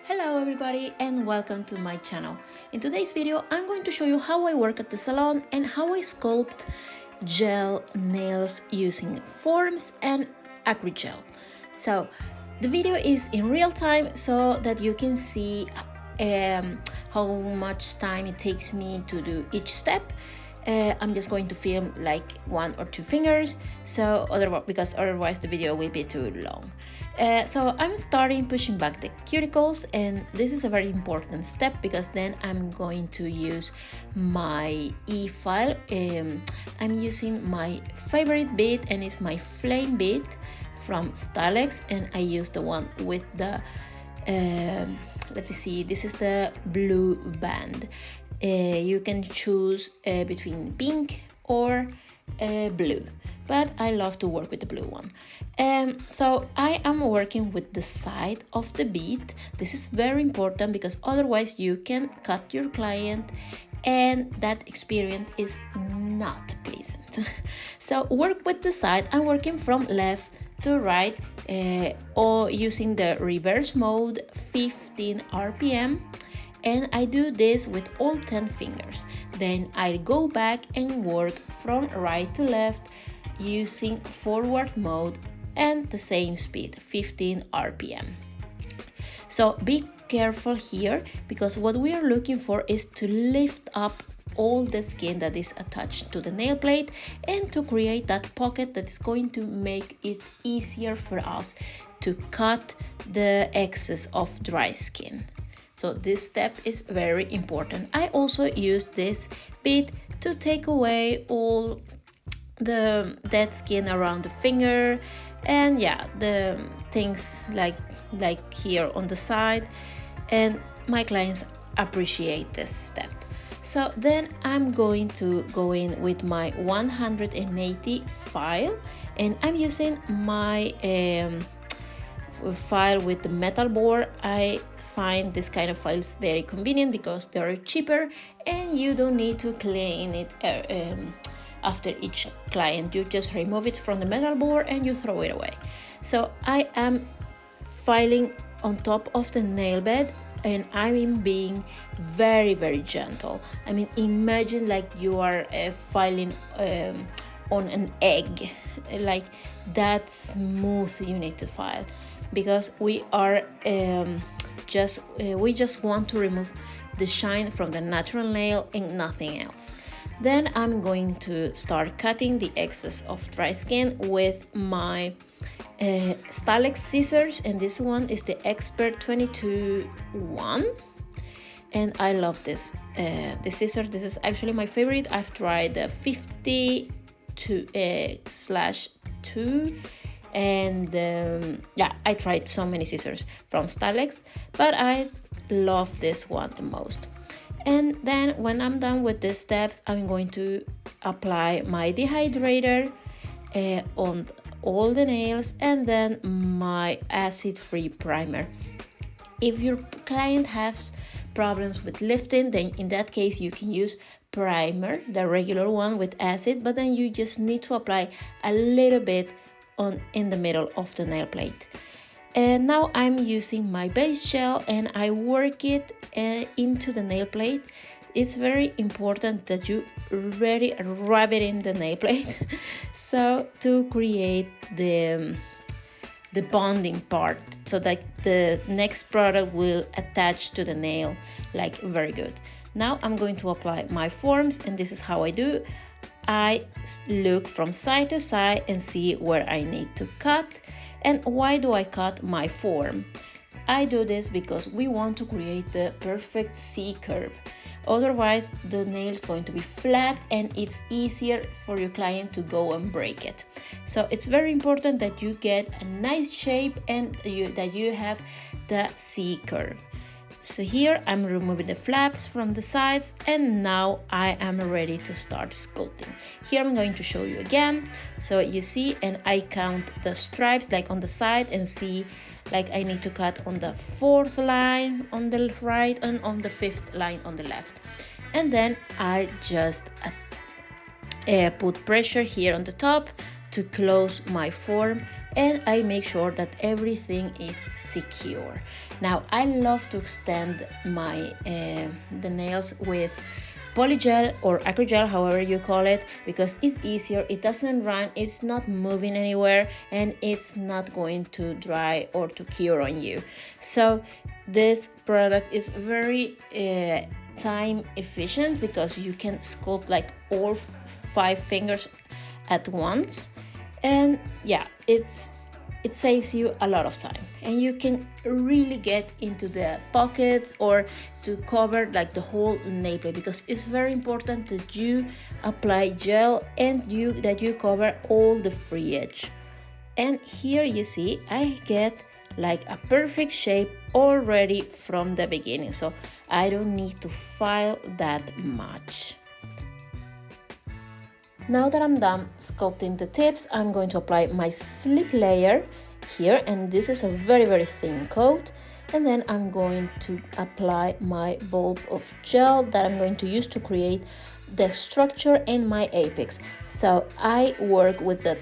Hello everybody and welcome to my channel. In today's video I'm going to show you how I work at the salon and how I sculpt gel nails using forms and acrygel. So the video is in real time so that you can see how much time it takes me to do each step. I'm just going to film like 1 or 2 fingers, because otherwise the video will be too long. So I'm starting pushing back the cuticles, and this is a very important step because then I'm going to use my e-file. I'm using my favorite bead, and it's my flame bead from Stylex, and I use the one with the let me see, this is the blue band. You can choose between pink or blue, but I love to work with the blue one. So I am working with the side of the bead. This is very important because otherwise you can cut your client and that experience is not pleasant. So work with the side. I'm working from left to right or using the reverse mode, 15 RPM. And I do this with all 10 fingers. Then I go back and work from right to left using forward mode and the same speed, 15 RPM. So be careful here because what we are looking for is to lift up all the skin that is attached to the nail plate and to create that pocket that is going to make it easier for us to cut the excess of dry skin. So this step is very important. I also use this bead to take away all the dead skin around the finger and the things like here on the side, and my clients appreciate this step. So then I'm going to go in with my 180 file, and I'm using my file with the metal board. I find this kind of files very convenient because they are cheaper and you don't need to clean it after each client. You just remove it from the metal board and you throw it away. So I am filing on top of the nail bed, and I'm being very gentle. I mean, imagine like you are filing on an egg, like that smooth you need to file, because we are we just want to remove the shine from the natural nail and nothing else. Then I'm going to start cutting the excess of dry skin with my Stylex scissors, and this one is the Expert 22-1, and I love this the scissor. This is actually my favorite. I've tried the 50/2, and I tried so many scissors from Stylex, but I love this one the most. And then when I'm done with these steps, I'm going to apply my dehydrator on all the nails, and then my acid-free primer. If your client has problems with lifting, then in that case you can use primer, the regular one with acid, but then you just need to apply a little bit in the middle of the nail plate. And now I'm using my base gel and I work it into the nail plate. It's very important that you really rub it in the nail plate so to create the bonding part, so that the next product will attach to the nail like very good. Now I'm going to apply my forms, and this is how I do. I look from side to side and see where I need to cut. And why do I cut my form? I do this because we want to create the perfect C curve. Otherwise, the nail is going to be flat and it's easier for your client to go and break it. So it's very important that you get a nice shape and that you have the C curve. So here I'm removing the flaps from the sides, and now I am ready to start sculpting. Here I'm going to show you again. So you see, and I count the stripes like on the side and see like I need to cut on the 4th line on the right and on the 5th line on the left. And then I just put pressure here on the top to close my form and I make sure that everything is secure. Now I love to extend my the nails with polygel or acrygel, however you call it, because it's easier, it doesn't run, it's not moving anywhere, and it's not going to dry or to cure on you. So this product is very time efficient because you can sculpt like all 5 fingers at once, and yeah, it saves you a lot of time, and you can really get into the pockets or to cover like the whole nail plate, because it's very important that you apply gel and that you cover all the free edge. And here you see I get like a perfect shape already from the beginning, so I don't need to file that much. Now that I'm done sculpting the tips, I'm going to apply my slip layer here, and this is a very thin coat, and then I'm going to apply my bulb of gel that I'm going to use to create the structure in my apex. So I work with the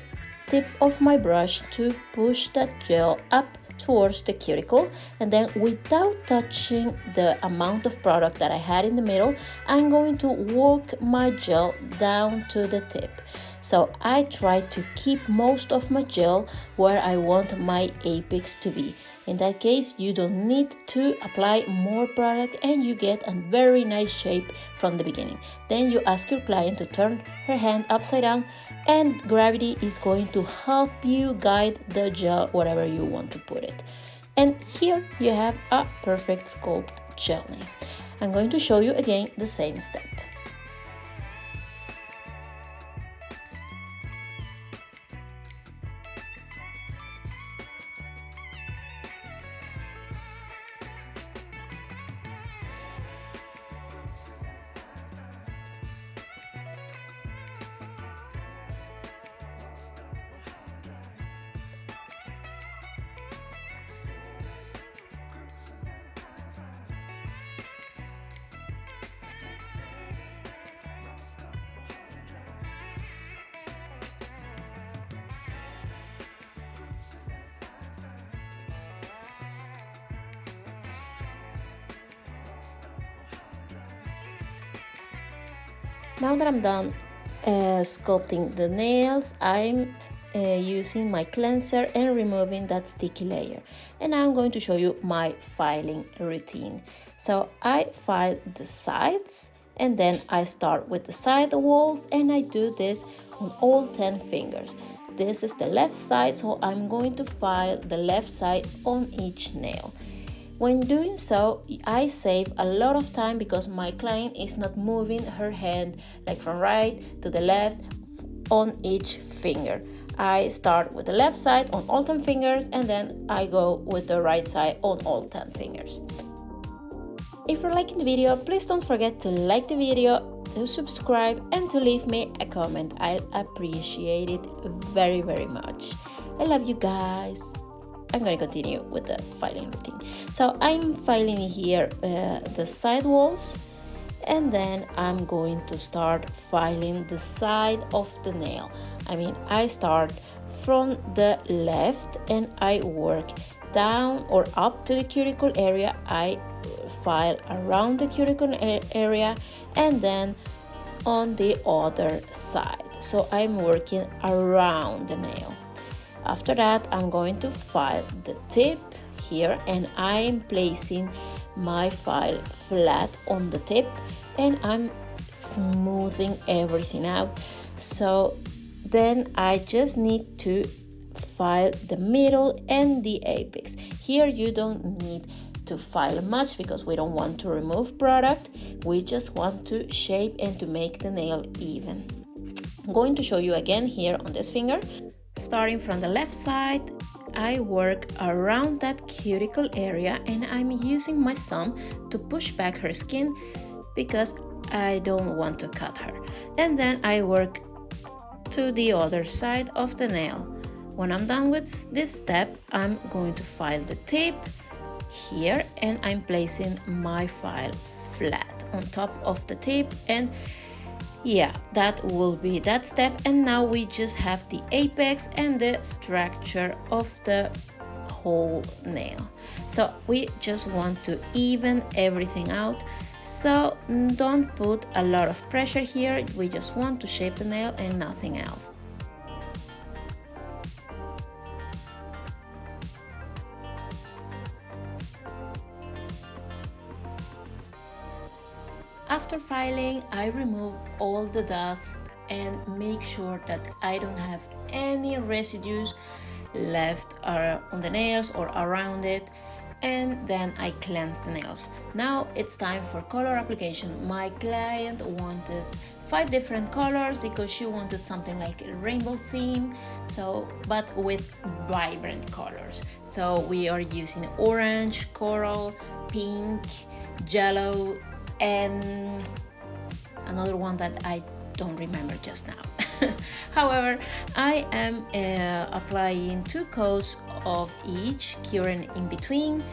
tip of my brush to push that gel up towards the cuticle, and then without touching the amount of product that I had in the middle, I'm going to walk my gel down to the tip. So I try to keep most of my gel where I want my apex to be. In that case, you don't need to apply more product and you get a very nice shape from the beginning. Then you ask your client to turn her hand upside down, and gravity is going to help you guide the gel wherever you want to put it. And here you have a perfect sculpt gel nail. I'm going to show you again the same step. Now that I'm done sculpting the nails, I'm using my cleanser and removing that sticky layer. And now I'm going to show you my filing routine. So I file the sides, and then I start with the side walls, and I do this on all 10 fingers. This is the left side, so I'm going to file the left side on each nail. When doing so, I save a lot of time because my client is not moving her hand like from right to the left on each finger. I start with the left side on all 10 fingers, and then I go with the right side on all 10 fingers. If you're liking the video, please don't forget to like the video, to subscribe, and to leave me a comment. I'll appreciate it very much. I love you guys. I'm going to continue with the filing routine. So I'm filing here the side walls, and then I'm going to start filing the side of the nail. I start from the left and I work down or up to the cuticle area. I file around the cuticle area and then on the other side. So I'm working around the nail. After that, I'm going to file the tip here, and I'm placing my file flat on the tip, and I'm smoothing everything out. So then I just need to file the middle and the apex. Here you don't need to file much because we don't want to remove product. We just want to shape and to make the nail even. I'm going to show you again here on this finger. Starting from the left side, I work around that cuticle area, and I'm using my thumb to push back her skin because I don't want to cut her. And then I work to the other side of the nail. When I'm done with this step, I'm going to file the tip here, and I'm placing my file flat on top of the tip, and Yeah, that will be that step, and now we just have the apex and the structure of the whole nail. So we just want to even everything out, so don't put a lot of pressure here. We just want to shape the nail and nothing else. After filing, I remove all the dust and make sure that I don't have any residues left on the nails or around it, and then I cleanse the nails. Now it's time for color application. My client wanted 5 different colors because she wanted something like a rainbow theme, but with vibrant colors. So we are using orange, coral, pink, yellow, and another one that I don't remember just now. However, I am applying 2 coats of each, curing in between,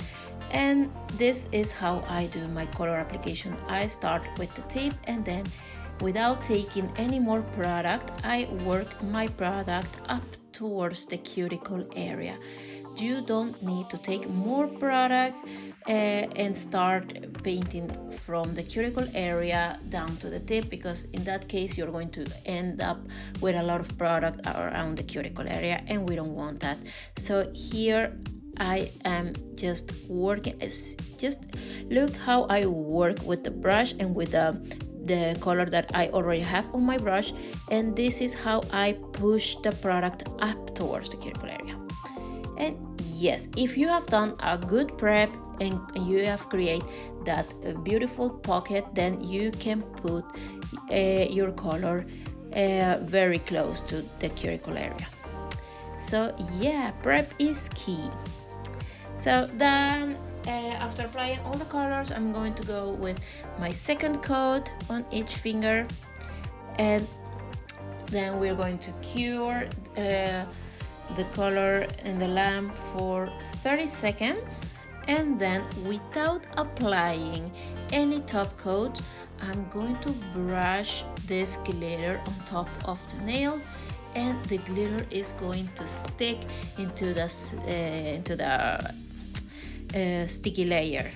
and this is how I do my color application. I start with the tip, and then without taking any more product, I work my product up towards the cuticle area. You don't need to take more product and start painting from the cuticle area down to the tip, because in that case you're going to end up with a lot of product around the cuticle area, and we don't want that. So here I am just working, just look how I work with the brush and with the color that I already have on my brush, and this is how I push the product up towards the cuticle area. And yes, if you have done a good prep and you have created that beautiful pocket, then you can put your color very close to the cuticle area. So yeah, prep is key. So then after applying all the colors, I'm going to go with my second coat on each finger, and then we're going to cure the color in the lamp for 30 seconds, and then without applying any top coat, I'm going to brush this glitter on top of the nail, and the glitter is going to stick into the sticky layer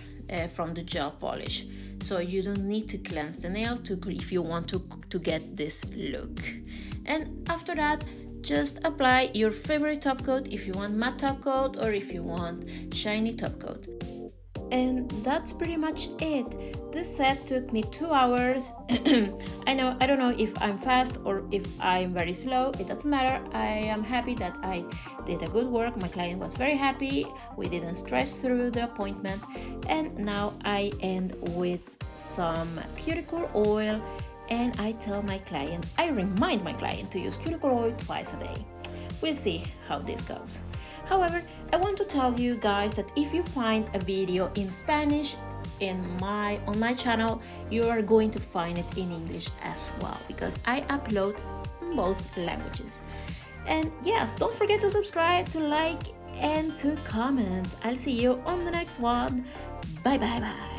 from the gel polish. So you don't need to cleanse the nail if you want to get this look. And after that, just apply your favorite top coat, if you want matte top coat or if you want shiny top coat. And that's pretty much it. This set took me 2 hours. I don't know if I'm fast or if I'm very slow. It doesn't matter. I am happy that I did a good work. My client was very happy. We didn't stress through the appointment. And now I end with some cuticle oil, and I remind my client to use cuticle oil twice a day. We'll see how this goes. However, I want to tell you guys that if you find a video in Spanish on my channel, you are going to find it in English as well, because I upload in both languages. And yes, don't forget to subscribe, to like, and to comment. I'll see you on the next one. Bye bye bye.